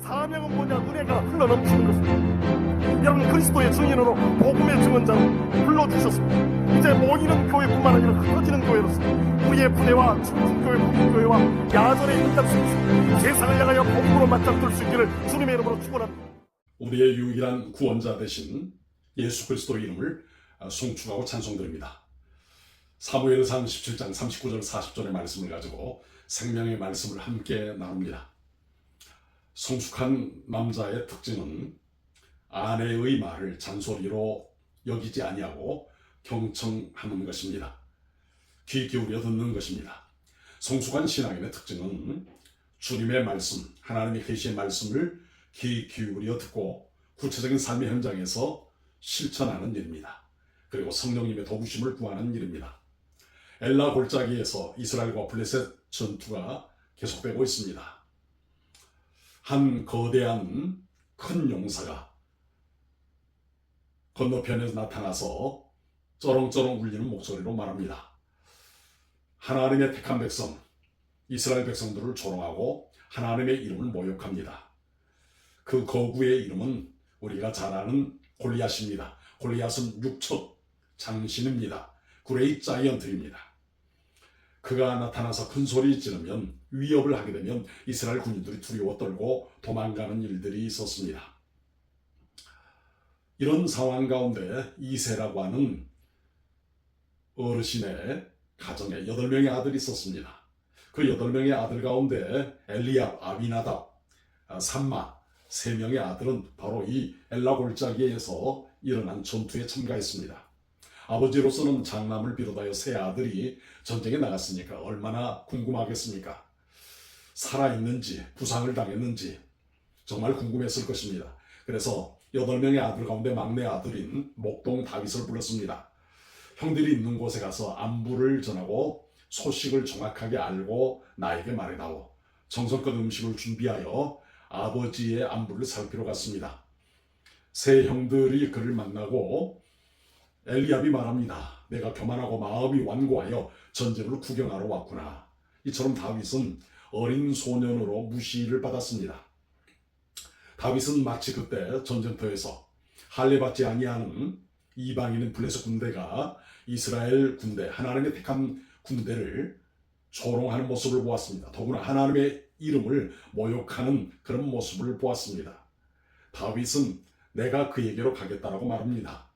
사명은 뭐냐? 은혜가 흘러넘치는 것입니다. 여러분, 그리스도의 증인으로 복음의 증언자로 불러주셨습니다. 이제 모이는 교회뿐만 아니라 흩어지는 교회로서 우리의 부대와 청중교회, 국민교회와 야전의 인잡수 세상을 향하여 복음으로 맞잡을 수 있기를 주님의 이름으로 축원합니다. 우리의 유일한 구원자 되신 예수 그리스도의 이름을 송축하고 찬송드립니다. 사무엘상 17장 39절 40절의 말씀을 가지고 생명의 말씀을 함께 나눕니다. 성숙한 남자의 특징은 아내의 말을 잔소리로 여기지 아니하고 경청하는 것입니다. 귀 기울여 듣는 것입니다. 성숙한 신앙인의 특징은 주님의 말씀, 하나님의 계시의 말씀을 귀 기울여 듣고 구체적인 삶의 현장에서 실천하는 일입니다. 그리고 성령님의 도우심을 구하는 일입니다. 엘라 골짜기에서 이스라엘과 블레셋 전투가 계속되고 있습니다. 한 거대한 큰 용사가 건너편에서 나타나서 쩌렁쩌렁 울리는 목소리로 말합니다. 하나님의 택한 백성, 이스라엘 백성들을 조롱하고 하나님의 이름을 모욕합니다. 그 거구의 이름은 우리가 잘 아는 골리앗입니다. 골리앗은 육척 장신입니다. 그레이트 자이언트입니다. 그가 나타나서 큰 소리 지르면, 위협을 하게 되면 이스라엘 군인들이 두려워 떨고 도망가는 일들이 있었습니다. 이런 상황 가운데 이세라고 하는 어르신의 가정에 8명의 아들이 있었습니다. 그 8명의 아들 가운데 엘리압, 아비나답, 삼마 3명의 아들은 바로 이 엘라 골짜기에서 일어난 전투에 참가했습니다. 아버지로서는 장남을 비롯하여 3 아들이 전쟁에 나갔으니까 얼마나 궁금하겠습니까? 살아있는지 부상을 당했는지 정말 궁금했을 것입니다. 그래서 8명의 아들 가운데 막내 아들인 목동 다윗을 불렀습니다. 형들이 있는 곳에 가서 안부를 전하고 소식을 정확하게 알고 나에게 말해다오. 정성껏 음식을 준비하여 아버지의 안부를 살피러 갔습니다. 3 형들이 그를 만나고 엘리압이 말합니다. 내가 교만하고 마음이 완고하여 전쟁을 구경하러 왔구나. 이처럼 다윗은 어린 소년으로 무시를 받았습니다. 다윗은 마치 그때 전쟁터에서 할례받지 아니하는 이방인인 블레셋 군대가 이스라엘 군대, 하나님의 택한 군대를 조롱하는 모습을 보았습니다. 더구나 하나님의 이름을 모욕하는 그런 모습을 보았습니다. 다윗은 내가 그에게로 가겠다라고 말합니다.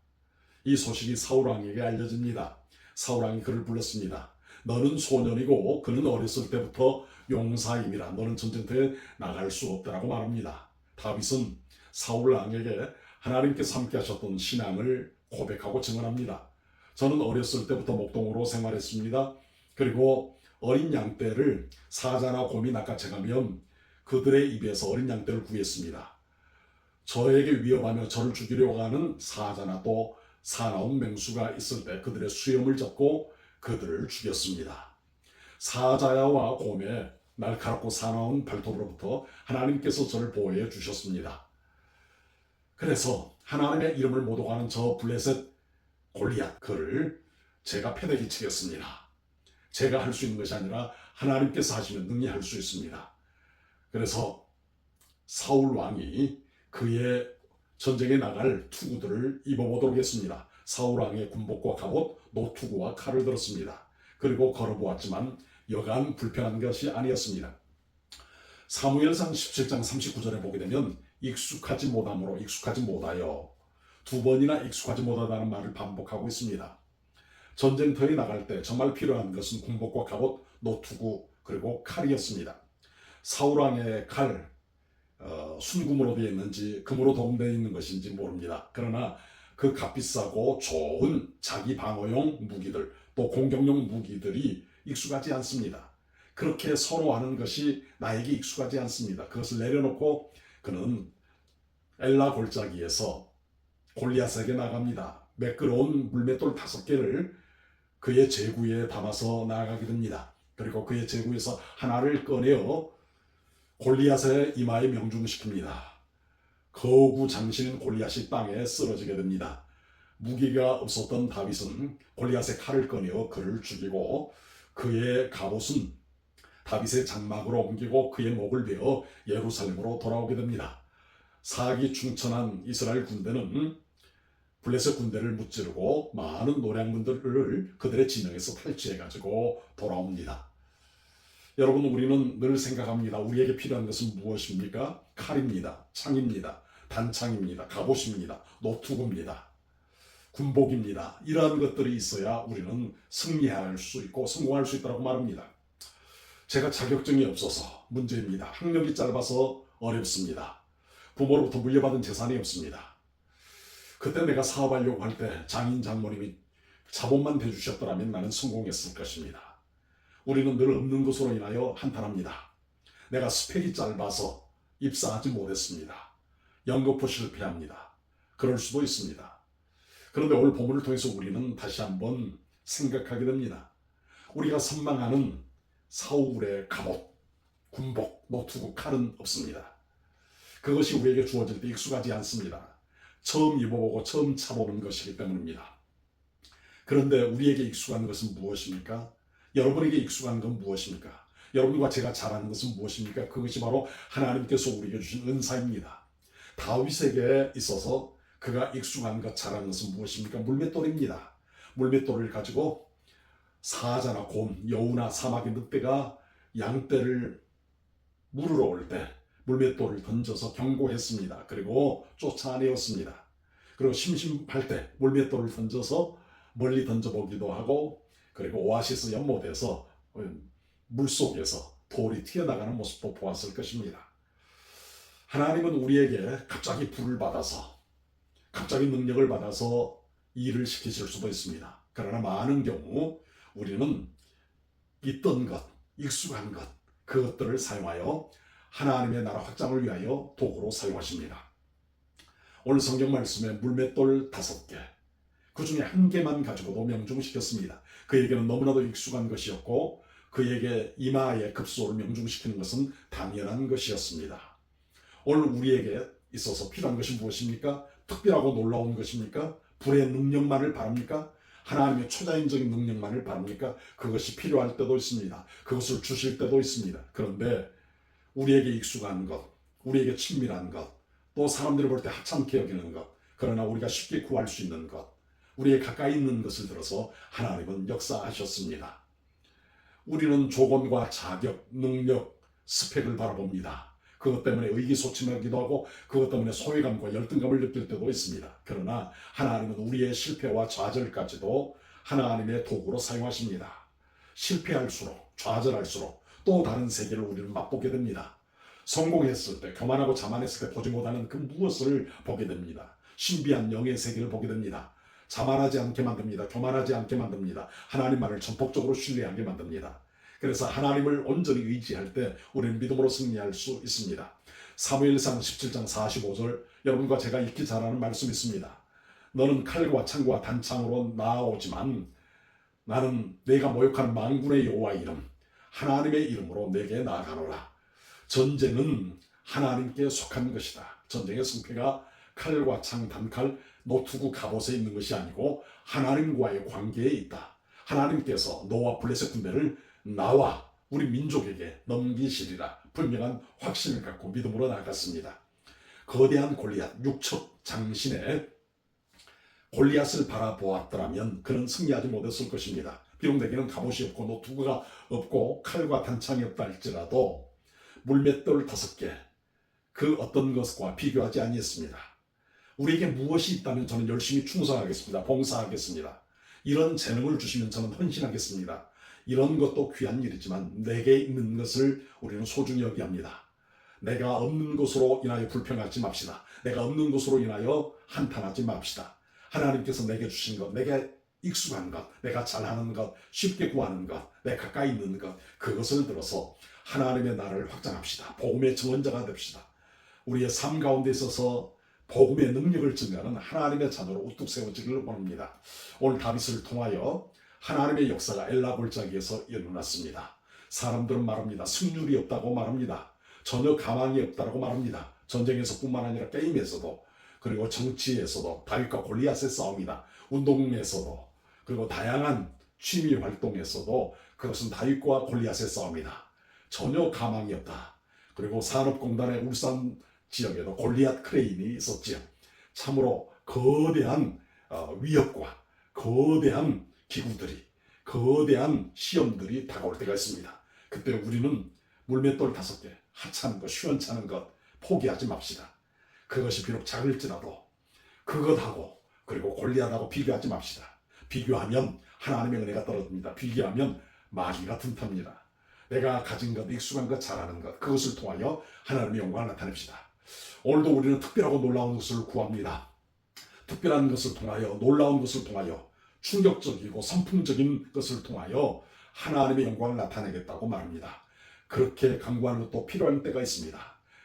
이 소식이 사울왕에게 알려집니다. 사울왕이 그를 불렀습니다. 너는 소년이고 그는 어렸을 때부터 용사임이라 너는 전쟁터에 나갈 수 없다라고 말합니다. 다윗은 사울왕에게 하나님께서 함께 하셨던 신앙을 고백하고 증언합니다. 저는 어렸을 때부터 목동으로 생활했습니다. 그리고 어린 양떼를 사자나 곰이 낚아채가면 그들의 입에서 어린 양떼를 구했습니다. 저에게 위협하며 저를 죽이려고 하는 사자나 또 사나운 맹수가 있을 때 그들의 수염을 잡고 그들을 죽였습니다. 사자야와 곰의 날카롭고 사나운 발톱으로부터 하나님께서 저를 보호해 주셨습니다. 그래서 하나님의 이름을 모독하는 저 블레셋 골리앗 그를 제가 패대기 치겠습니다. 제가 할 수 있는 것이 아니라 하나님께서 하시면 능히 할 수 있습니다. 그래서 사울 왕이 그의 전쟁에 나갈 투구들을 입어보도록 했습니다. 사울 왕의 군복과 갑옷, 노투구와 칼을 들었습니다. 그리고 걸어보았지만 여간 불편한 것이 아니었습니다. 사무엘상 17장 39절에 보게 되면 익숙하지 못함으로 익숙하지 못하여 2번이나 익숙하지 못하다는 말을 반복하고 있습니다. 전쟁터에 나갈 때 정말 필요한 것은 군복과 갑옷, 노투구 그리고 칼이었습니다. 사울왕의 칼, 순금으로 되어 있는지 금으로 도금되어 있는 것인지 모릅니다. 그러나 그 값비싸고 좋은 자기 방어용 무기들 또 공격용 무기들이 익숙하지 않습니다. 그렇게 선호하는 것이 나에게 익숙하지 않습니다. 그것을 내려놓고 그는 엘라 골짜기에서 골리앗에게 나갑니다. 매끄러운 물맷돌 5개를 그의 제구에 담아서 나아가게 됩니다. 그리고 그의 제구에서 하나를 꺼내어 골리앗의 이마에 명중시킵니다. 거구 장신인 골리앗이 땅에 쓰러지게 됩니다. 무기가 없었던 다윗은 골리앗의 칼을 꺼내어 그를 죽이고 그의 갑옷은 다윗의 장막으로 옮기고 그의 목을 베어 예루살렘으로 돌아오게 됩니다. 사기 충천한 이스라엘 군대는 블레셋 군대를 무찌르고 많은 노량군들을 그들의 진영에서 탈취해가지고 돌아옵니다. 여러분, 우리는 늘 생각합니다. 우리에게 필요한 것은 무엇입니까? 칼입니다. 창입니다. 단창입니다. 갑옷입니다. 노투구입니다. 군복입니다. 이러한 것들이 있어야 우리는 승리할 수 있고 성공할 수 있다고 말합니다. 제가 자격증이 없어서 문제입니다. 학력이 짧아서 어렵습니다. 부모로부터 물려받은 재산이 없습니다. 그때 내가 사업하려고 할 때 장인 장모님이 자본만 대주셨더라면 나는 성공했을 것입니다. 우리는 늘 없는 것으로 인하여 한탄합니다. 내가 스펙이 짧아서 입사하지 못했습니다. 연거푸 실패합니다. 그럴 수도 있습니다. 그런데 오늘 본문을 통해서 우리는 다시 한번 생각하게 됩니다. 우리가 선망하는 사울의 갑옷, 군복, 노투구, 칼은 없습니다. 그것이 우리에게 주어질 때 익숙하지 않습니다. 처음 입어보고 처음 차보는 것이기 때문입니다. 그런데 우리에게 익숙한 것은 무엇입니까? 여러분에게 익숙한 건 무엇입니까? 여러분과 제가 잘하는 것은 무엇입니까? 그것이 바로 하나님께서 우리에게 주신 은사입니다. 다윗에게 있어서 그가 익숙한 것, 잘하는 것은 무엇입니까? 물맷돌입니다. 물맷돌을 가지고 사자나 곰, 여우나 사막의 늑대가 양떼를 물으러 올 때 물맷돌을 던져서 경고했습니다. 그리고 쫓아내었습니다. 그리고 심심할 때 물맷돌을 던져서 멀리 던져보기도 하고, 그리고 오아시스 연못에서 물속에서 돌이 튀어나가는 모습도 보았을 것입니다. 하나님은 우리에게 갑자기 불을 받아서, 갑자기 능력을 받아서 일을 시키실 수도 있습니다. 그러나 많은 경우 우리는 있던 것, 익숙한 것, 그것들을 사용하여 하나님의 나라 확장을 위하여 도구로 사용하십니다. 오늘 성경 말씀에 물맷돌 5개, 그 중에 1개만 가지고도 명중시켰습니다. 그에게는 너무나도 익숙한 것이었고 그에게 이마의 급소를 명중시키는 것은 당연한 것이었습니다. 오늘 우리에게 있어서 필요한 것이 무엇입니까? 특별하고 놀라운 것입니까? 불의 능력만을 바랍니까? 하나님의 초자연적인 능력만을 바랍니까? 그것이 필요할 때도 있습니다. 그것을 주실 때도 있습니다. 그런데 우리에게 익숙한 것, 우리에게 친밀한 것, 또 사람들이 볼 때 하찮게 여기는 것, 그러나 우리가 쉽게 구할 수 있는 것, 우리의 가까이 있는 것을 들어서 하나님은 역사하셨습니다. 우리는 조건과 자격, 능력, 스펙을 바라봅니다. 그것 때문에 의기소침하기도 하고 그것 때문에 소외감과 열등감을 느낄 때도 있습니다. 그러나 하나님은 우리의 실패와 좌절까지도 하나님의 도구로 사용하십니다. 실패할수록, 좌절할수록 또 다른 세계를 우리는 맛보게 됩니다. 성공했을 때, 교만하고 자만했을 때 보지 못하는 그 무엇을 보게 됩니다. 신비한 영의 세계를 보게 됩니다. 자만하지 않게 만듭니다. 교만하지 않게 만듭니다. 하나님만을 전폭적으로 신뢰하게 만듭니다. 그래서 하나님을 온전히 의지할 때 우리는 믿음으로 승리할 수 있습니다. 사무엘상 17장 45절, 여러분과 제가 읽기 잘 아는 말씀이 있습니다. 너는 칼과 창과 단창으로 나아오지만 나는 내가 모욕하는 만군의 여호와의 이름, 하나님의 이름으로 내게 나아가노라. 전쟁은 하나님께 속한 것이다. 전쟁의 승패가 칼과 창, 단칼, 노투구, 갑옷에 있는 것이 아니고 하나님과의 관계에 있다. 하나님께서 너와 블레셋 군대를 나와 우리 민족에게 넘기시리라. 분명한 확신을 갖고 믿음으로 나아갔습니다. 거대한 골리앗, 육척 장신의 골리앗을 바라보았더라면 그는 승리하지 못했을 것입니다. 비록 내게는 갑옷이 없고 노투구가 없고 칼과 단창이 없다 할지라도 물맷돌 5개, 그 어떤 것과 비교하지 아니했습니다. 우리에게 무엇이 있다면 저는 열심히 충성하겠습니다. 봉사하겠습니다. 이런 재능을 주시면 저는 헌신하겠습니다. 이런 것도 귀한 일이지만 내게 있는 것을 우리는 소중히 여기합니다. 내가 없는 것으로 인하여 불평하지 맙시다. 내가 없는 것으로 인하여 한탄하지 맙시다. 하나님께서 내게 주신 것, 내게 익숙한 것, 내가 잘하는 것, 쉽게 구하는 것, 내 가까이 있는 것, 그것을 들어서 하나님의 나라를 확장합시다. 복음의 증언자가 됩시다. 우리의 삶 가운데 있어서 복음의 능력을 증가하는 하나님의 자녀로 우뚝 세워지기를 원합니다. 오늘 다윗을 통하여 하나님의 역사가 엘라 골짜기에서 일어났습니다. 사람들은 말합니다. 승률이 없다고 말합니다. 전혀 가망이 없다고 말합니다. 전쟁에서뿐만 아니라 게임에서도, 그리고 정치에서도, 다윗과 골리앗의 싸움이다. 운동에서도, 그리고 다양한 취미 활동에서도 그것은 다윗과 골리앗의 싸움이다. 전혀 가망이 없다. 그리고 산업공단의 울산 지역에도 골리앗 크레인이 있었지요. 참으로 거대한 위협과 거대한 기구들이, 거대한 시험들이 다가올 때가 있습니다. 그때 우리는 물맷돌 5개, 하찮은 것, 시원찮은 것 포기하지 맙시다. 그것이 비록 작을지라도 그것하고 그리고 골리앗하고 비교하지 맙시다. 비교하면 하나님의 은혜가 떨어집니다. 비교하면 마귀가 틈탑니다. 내가 가진 것, 익숙한 것, 잘하는 것, 그것을 통하여 하나님의 영광을 나타냅시다. 오늘도 우리는 특별하고 놀라운 것을 구합니다. 특별한 것을 통하여, 놀라운 것을 통하여, 충격적이고 선풍적인 것을 통하여 하나님의 영광을 나타내겠다고 말합니다. 그렇게 강구하는 것도 필요한 때가 있습니다.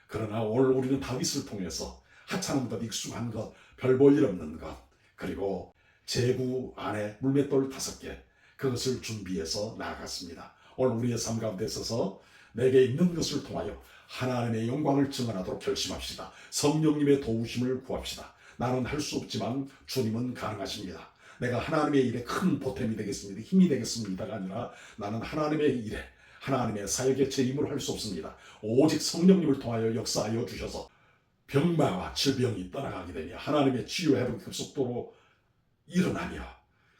그러나 오늘 우리는 다윗을 통해서 하찮은 것, 익숙한 것, 별 볼 일 없는 것, 그리고 제구 안에 물맷돌 5개, 그것을 준비해서 나아갔습니다. 오늘 우리의 삶 가운데 있어서 내게 있는 것을 통하여 하나님의 영광을 증언하도록 결심합시다. 성령님의 도우심을 구합시다. 나는 할 수 없지만 주님은 가능하십니다. 내가 하나님의 일에 큰 보탬이 되겠습니다. 힘이 되겠습니다가 아니라 나는 하나님의 일에, 하나님의 사역에 제 힘으로 할 수 없습니다. 오직 성령님을 통하여 역사하여 주셔서 병마와 질병이 떠나가게 되며 하나님의 치유 회복이 급속도로 일어나며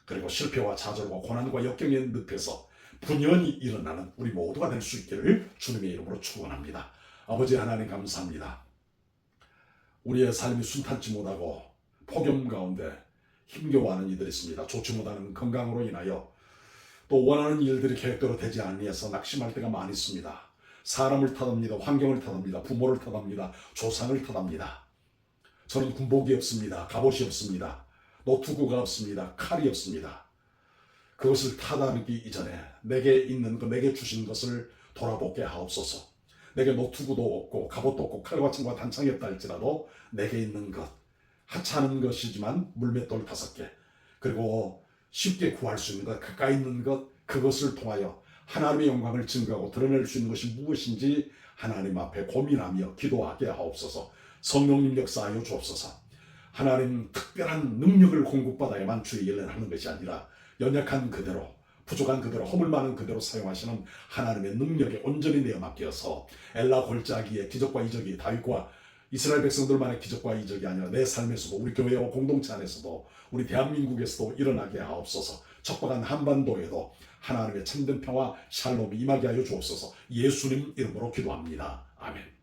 그리고 실패와 좌절과 고난과 역경의 늪에서 분연히 일어나는 우리 모두가 될 수 있기를 주님의 이름으로 축원합니다. 아버지 하나님 감사합니다. 우리의 삶이 순탄치 못하고 폭염 가운데 힘겨워하는 이들이 있습니다. 좋지 못하는 건강으로 인하여 또 원하는 일들이 계획대로 되지 않아서 낙심할 때가 많이 있습니다. 사람을 탓합니다. 환경을 탓합니다. 부모를 탓합니다. 조상을 탓합니다. 저는 군복이 없습니다. 갑옷이 없습니다. 노트구가 없습니다. 칼이 없습니다. 그것을 탓하기 이전에 내게 있는 것, 내게 주신 것을 돌아보게 하옵소서. 내게 노트구도 없고 갑옷도 없고 칼과 창과 단창이 없다 할지라도 내게 있는 것, 하찮은 것이지만 물맷돌 5개, 그리고 쉽게 구할 수 있는 것, 가까이 있는 것, 그것을 통하여 하나님의 영광을 증거하고 드러낼 수 있는 것이 무엇인지 하나님 앞에 고민하며 기도하게 하옵소서. 성령님 역사하여 주옵소서. 하나님 특별한 능력을 공급받아야만 주의 일을 하는 것이 아니라 연약한 그대로, 부족한 그대로, 허물 많은 그대로 사용하시는 하나님의 능력에 온전히 내어 맡겨서 엘라 골짜기의 기적과 이적이 다윗과 이스라엘 백성들만의 기적과 이적이 아니라 내 삶에서도, 우리 교회와 공동체 안에서도, 우리 대한민국에서도 일어나게 하옵소서. 척박한 한반도에도 하나님의 참된 평화 샬롬이 임하게 하여 주옵소서. 예수님 이름으로 기도합니다. 아멘.